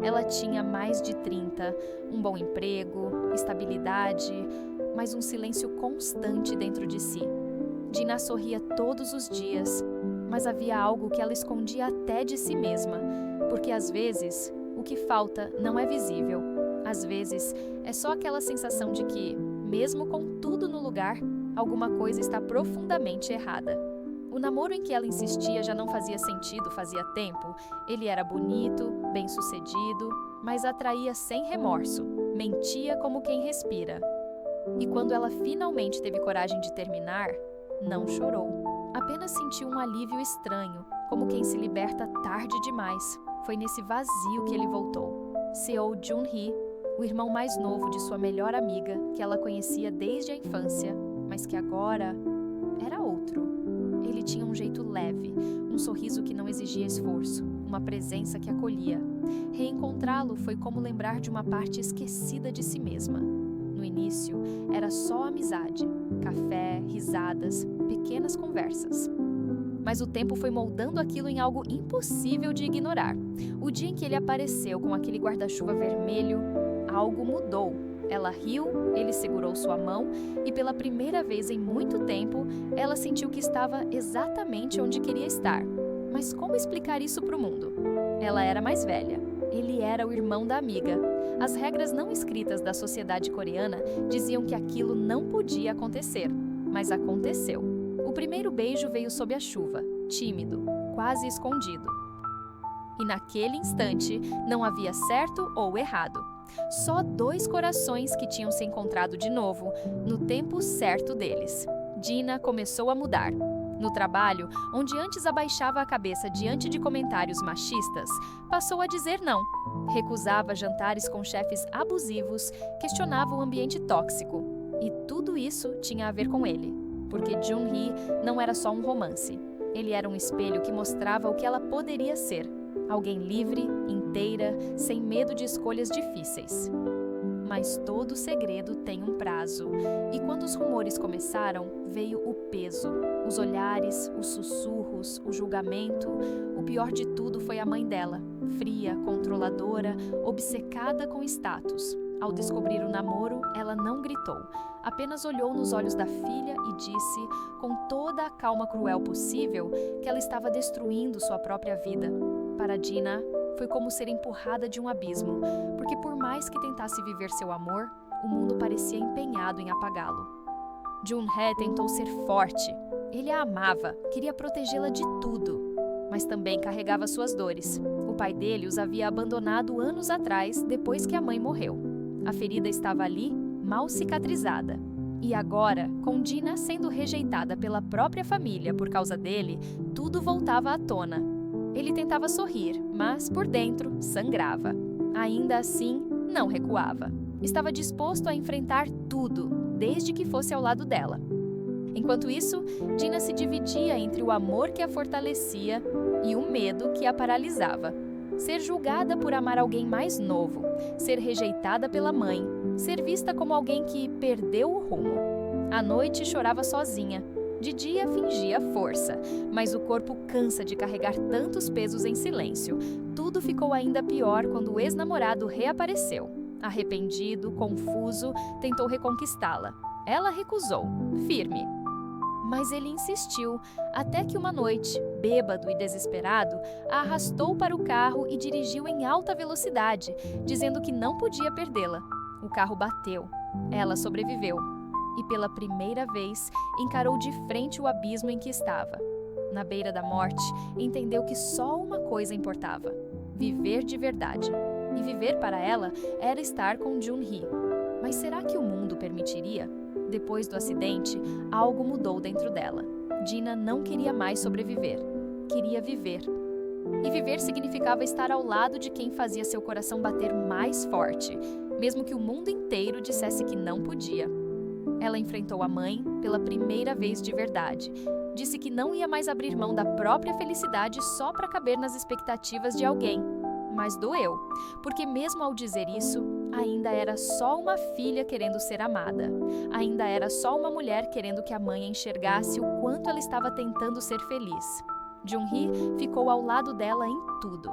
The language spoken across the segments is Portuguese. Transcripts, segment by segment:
Ela tinha mais de 30, um bom emprego, estabilidade, mas um silêncio constante dentro de si. Dina sorria todos os dias, mas havia algo que ela escondia até de si mesma, porque às vezes o que falta não é visível. Às vezes é só aquela sensação de que, mesmo com tudo no lugar, alguma coisa está profundamente errada. O namoro em que ela insistia já não fazia sentido fazia tempo. Ele era bonito, bem-sucedido, mas atraía sem remorso, mentia como quem respira. E quando ela finalmente teve coragem de terminar, não chorou. Apenas sentiu um alívio estranho, como quem se liberta tarde demais. Foi nesse vazio que ele voltou. Seo Joon-hee, o irmão mais novo de sua melhor amiga, que ela conhecia desde a infância, mas que agora era outro. Ele tinha um jeito leve, um sorriso que não exigia esforço, uma presença que acolhia. Reencontrá-lo foi como lembrar de uma parte esquecida de si mesma. No início, era só amizade, café, risadas, pequenas conversas. Mas o tempo foi moldando aquilo em algo impossível de ignorar. O dia em que ele apareceu com aquele guarda-chuva vermelho, algo mudou. Ela riu, ele segurou sua mão e pela primeira vez em muito tempo, ela sentiu que estava exatamente onde queria estar. Mas como explicar isso para o mundo? Ela era mais velha. Ele era o irmão da amiga. As regras não escritas da sociedade coreana diziam que aquilo não podia acontecer, mas aconteceu. O primeiro beijo veio sob a chuva, tímido, quase escondido. E naquele instante, não havia certo ou errado. Só dois corações que tinham se encontrado de novo, no tempo certo deles. Dina começou a mudar. No trabalho, onde antes abaixava a cabeça diante de comentários machistas, passou a dizer não. Recusava jantares com chefes abusivos, questionava o ambiente tóxico. E tudo isso tinha a ver com ele, porque Joon-hee não era só um romance. Ele era um espelho que mostrava o que ela poderia ser. Alguém livre, inteira, sem medo de escolhas difíceis. Mas todo segredo tem um prazo. E quando os rumores começaram, veio o peso. Os olhares, os sussurros, o julgamento. O pior de tudo foi a mãe dela, fria, controladora, obcecada com status. Ao descobrir o namoro, ela não gritou. Apenas olhou nos olhos da filha e disse, com toda a calma cruel possível, que ela estava destruindo sua própria vida. Para Dina, foi como ser empurrada de um abismo, porque por mais que tentasse viver seu amor, o mundo parecia empenhado em apagá-lo. Joon-hee tentou ser forte. Ele a amava, queria protegê-la de tudo, mas também carregava suas dores. O pai dele os havia abandonado anos atrás, depois que a mãe morreu. A ferida estava ali, mal cicatrizada. E agora, com Dina sendo rejeitada pela própria família por causa dele, tudo voltava à tona. Ele tentava sorrir, mas, por dentro, sangrava. Ainda assim, não recuava. Estava disposto a enfrentar tudo, desde que fosse ao lado dela. Enquanto isso, Dina se dividia entre o amor que a fortalecia e o medo que a paralisava. Ser julgada por amar alguém mais novo, ser rejeitada pela mãe, ser vista como alguém que perdeu o rumo. À noite chorava sozinha. De dia fingia força, mas o corpo cansa de carregar tantos pesos em silêncio. Tudo ficou ainda pior quando o ex-namorado reapareceu. Arrependido, confuso, tentou reconquistá-la. Ela recusou, firme. Mas ele insistiu, até que uma noite, bêbado e desesperado, a arrastou para o carro e dirigiu em alta velocidade, dizendo que não podia perdê-la. O carro bateu. Ela sobreviveu. E pela primeira vez encarou de frente o abismo em que estava. Na beira da morte, entendeu que só uma coisa importava: viver de verdade. E viver para ela era estar com Joon-hee. Mas será que o mundo permitiria? Depois do acidente, algo mudou dentro dela. Dina não queria mais sobreviver. Queria viver. E viver significava estar ao lado de quem fazia seu coração bater mais forte, mesmo que o mundo inteiro dissesse que não podia. Ela enfrentou a mãe pela primeira vez de verdade. Disse que não ia mais abrir mão da própria felicidade só para caber nas expectativas de alguém. Mas doeu, porque mesmo ao dizer isso, ainda era só uma filha querendo ser amada. Ainda era só uma mulher querendo que a mãe enxergasse o quanto ela estava tentando ser feliz. Joon-hee ficou ao lado dela em tudo.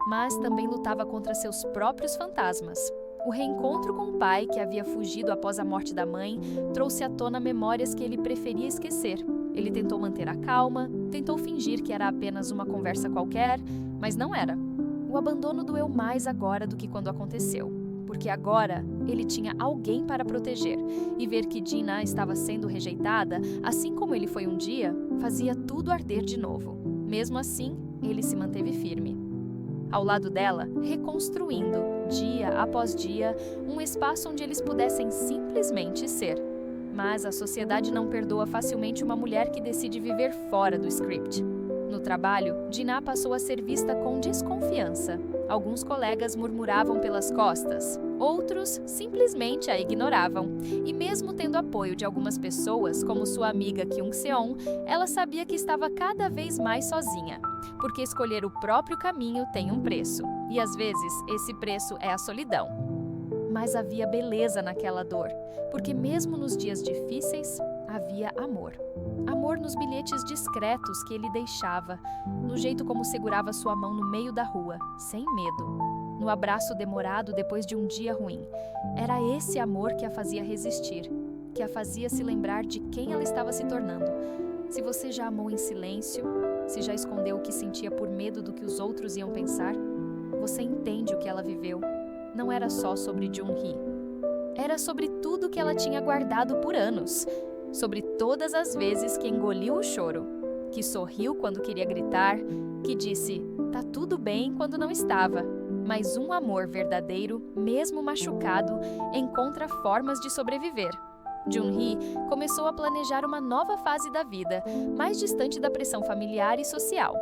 mas também lutava contra seus próprios fantasmas. O reencontro com o pai, que havia fugido após a morte da mãe, trouxe à tona memórias que ele preferia esquecer. Ele tentou manter a calma, tentou fingir que era apenas uma conversa qualquer, mas não era. O abandono doeu mais agora do que quando aconteceu, porque agora ele tinha alguém para proteger, e ver que Dina estava sendo rejeitada, assim como ele foi um dia, fazia tudo arder de novo. Mesmo assim, ele se manteve firme. Ao lado dela, reconstruindo, dia após dia, um espaço onde eles pudessem simplesmente ser. Mas a sociedade não perdoa facilmente uma mulher que decide viver fora do script. No trabalho, Dina passou a ser vista com desconfiança. Alguns colegas murmuravam pelas costas, outros simplesmente a ignoravam. E mesmo tendo apoio de algumas pessoas, como sua amiga Kyung Seon, ela sabia que estava cada vez mais sozinha. Porque escolher o próprio caminho tem um preço, e às vezes esse preço é a solidão. Mas havia beleza naquela dor, porque mesmo nos dias difíceis, havia amor. Amor nos bilhetes discretos que ele deixava, no jeito como segurava sua mão no meio da rua, sem medo. No abraço demorado depois de um dia ruim. Era esse amor que a fazia resistir, que a fazia se lembrar de quem ela estava se tornando. Se você já amou em silêncio, se já escondeu o que sentia por medo do que os outros iam pensar, você entende o que ela viveu. Não era só sobre Jun-hee. Era sobre tudo que ela tinha guardado por anos. Sobre todas as vezes que engoliu o choro, que sorriu quando queria gritar, que disse "tá tudo bem" quando não estava. Mas um amor verdadeiro, mesmo machucado, encontra formas de sobreviver. Jun-hee começou a planejar uma nova fase da vida, mais distante da pressão familiar e social.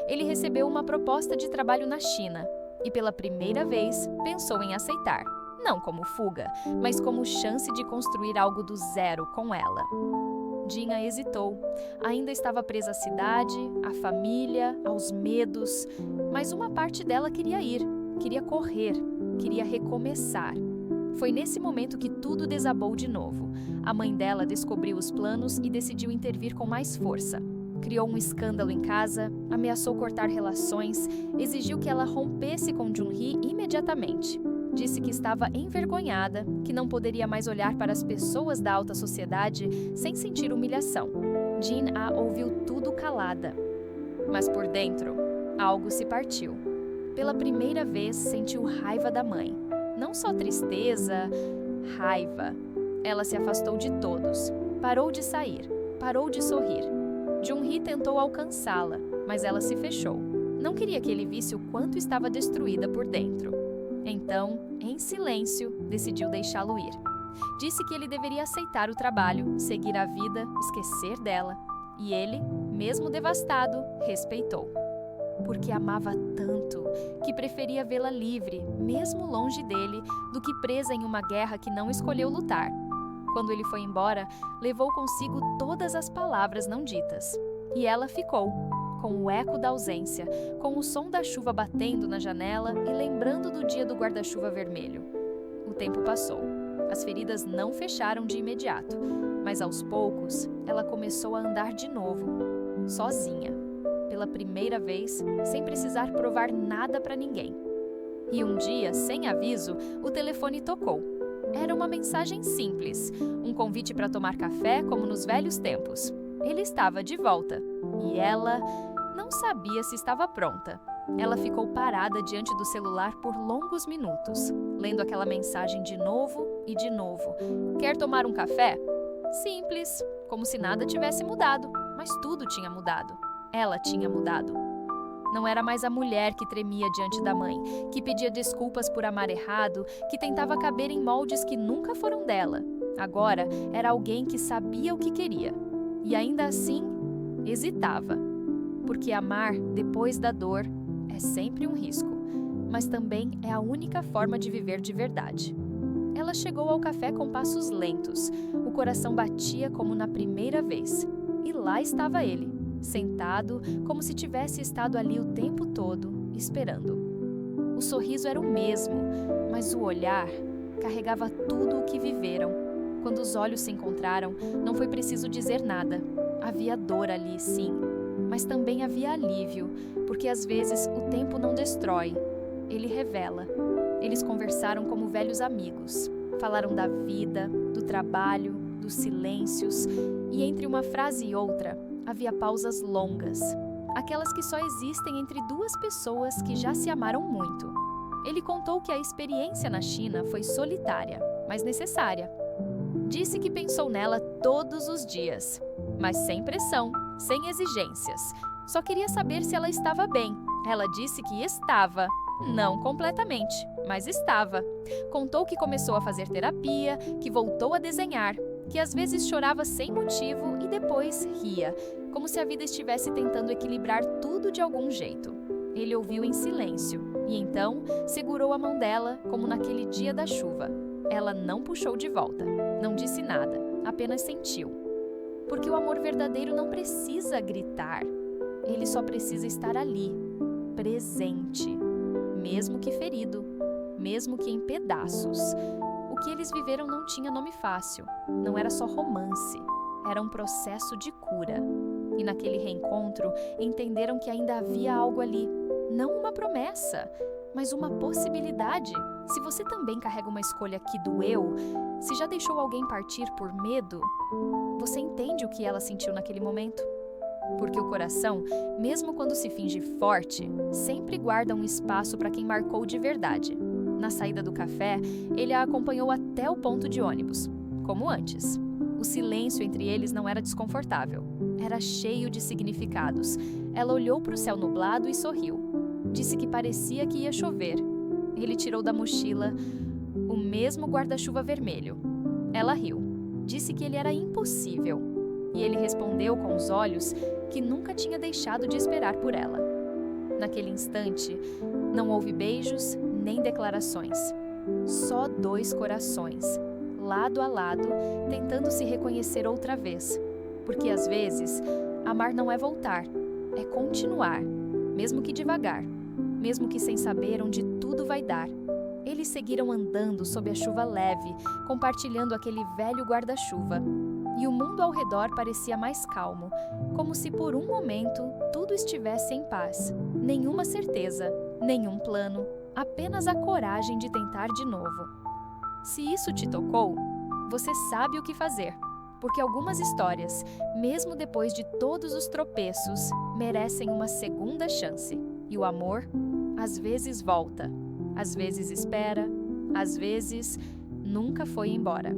Ele recebeu uma proposta de trabalho na China e, pela primeira vez, pensou em aceitar. Não como fuga, mas como chance de construir algo do zero com ela. Dina hesitou. Ainda estava presa à cidade, à família, aos medos. Mas uma parte dela queria ir, queria correr, queria recomeçar. Foi nesse momento que tudo desabou de novo. A mãe dela descobriu os planos e decidiu intervir com mais força. Criou um escândalo em casa, ameaçou cortar relações, exigiu que ela rompesse com Jun-hee imediatamente. Disse que estava envergonhada, que não poderia mais olhar para as pessoas da alta sociedade sem sentir humilhação. Jin a ouviu tudo calada. Mas por dentro, algo se partiu. Pela primeira vez, sentiu raiva da mãe. Não só tristeza, raiva. Ela se afastou de todos. Parou de sair. Parou de sorrir. Jun-hee tentou alcançá-la, mas ela se fechou. Não queria que ele visse o quanto estava destruída por dentro. Então, em silêncio, decidiu deixá-lo ir. Disse que ele deveria aceitar o trabalho, seguir a vida, esquecer dela. E ele, mesmo devastado, respeitou. Porque amava tanto que preferia vê-la livre, mesmo longe dele, do que presa em uma guerra que não escolheu lutar. Quando ele foi embora, levou consigo todas as palavras não ditas. E ela ficou, com o eco da ausência, com o som da chuva batendo na janela e lembrando do dia do guarda-chuva vermelho. O tempo passou. As feridas não fecharam de imediato, mas aos poucos ela começou a andar de novo, sozinha. Pela primeira vez, sem precisar provar nada para ninguém. E um dia, sem aviso, o telefone tocou. Era uma mensagem simples, um convite para tomar café como nos velhos tempos. Ele estava de volta, e ela não sabia se estava pronta. Ela ficou parada diante do celular por longos minutos, lendo aquela mensagem de novo e de novo. Quer tomar um café? Simples, como se nada tivesse mudado, mas tudo tinha mudado. Ela tinha mudado. Não era mais a mulher que tremia diante da mãe, que pedia desculpas por amar errado, que tentava caber em moldes que nunca foram dela. Agora era alguém que sabia o que queria. E ainda assim, hesitava. Porque amar depois da dor é sempre um risco, mas também é a única forma de viver de verdade. Ela chegou ao café com passos lentos. O coração batia como na primeira vez. E lá estava ele, sentado, como se tivesse estado ali o tempo todo, esperando. O sorriso era o mesmo, mas o olhar carregava tudo o que viveram. Quando os olhos se encontraram, não foi preciso dizer nada. Havia dor ali, sim, mas também havia alívio, porque às vezes o tempo não destrói, ele revela. Eles conversaram como velhos amigos. Falaram da vida, do trabalho, dos silêncios, e entre uma frase e outra, havia pausas longas, aquelas que só existem entre duas pessoas que já se amaram muito. Ele contou que a experiência na China foi solitária, mas necessária. Disse que pensou nela todos os dias, mas sem pressão, sem exigências. Só queria saber se ela estava bem. Ela disse que estava. Não completamente, mas estava. Contou que começou a fazer terapia, que voltou a desenhar, que às vezes chorava sem motivo e depois ria, como se a vida estivesse tentando equilibrar tudo de algum jeito. Ele ouviu em silêncio e então segurou a mão dela, como naquele dia da chuva. Ela não puxou de volta, não disse nada, apenas sentiu. Porque o amor verdadeiro não precisa gritar, ele só precisa estar ali, presente. Mesmo que ferido, mesmo que em pedaços. O que eles viveram não tinha nome fácil, não era só romance, era um processo de cura. E naquele reencontro, entenderam que ainda havia algo ali, não uma promessa, mas uma possibilidade. Se você também carrega uma escolha que doeu, se já deixou alguém partir por medo, você entende o que ela sentiu naquele momento? Porque o coração, mesmo quando se finge forte, sempre guarda um espaço para quem marcou de verdade. Na saída do café, ele a acompanhou até o ponto de ônibus, como antes. O silêncio entre eles não era desconfortável, era cheio de significados. Ela olhou para o céu nublado e sorriu. Disse que parecia que ia chover. Ele tirou da mochila o mesmo guarda-chuva vermelho. Ela riu. Disse que ele era impossível. E ele respondeu com os olhos que nunca tinha deixado de esperar por ela. Naquele instante, não houve beijos nem declarações. Só dois corações, lado a lado, tentando se reconhecer outra vez. Porque às vezes, amar não é voltar, é continuar, mesmo que devagar, mesmo que sem saber onde tudo vai dar. Eles seguiram andando sob a chuva leve, compartilhando aquele velho guarda-chuva. E o mundo ao redor parecia mais calmo, como se por um momento tudo estivesse em paz. Nenhuma certeza, nenhum plano, apenas a coragem de tentar de novo. Se isso te tocou, você sabe o que fazer, porque algumas histórias, mesmo depois de todos os tropeços, merecem uma segunda chance. E o amor, às vezes volta, às vezes espera, às vezes nunca foi embora.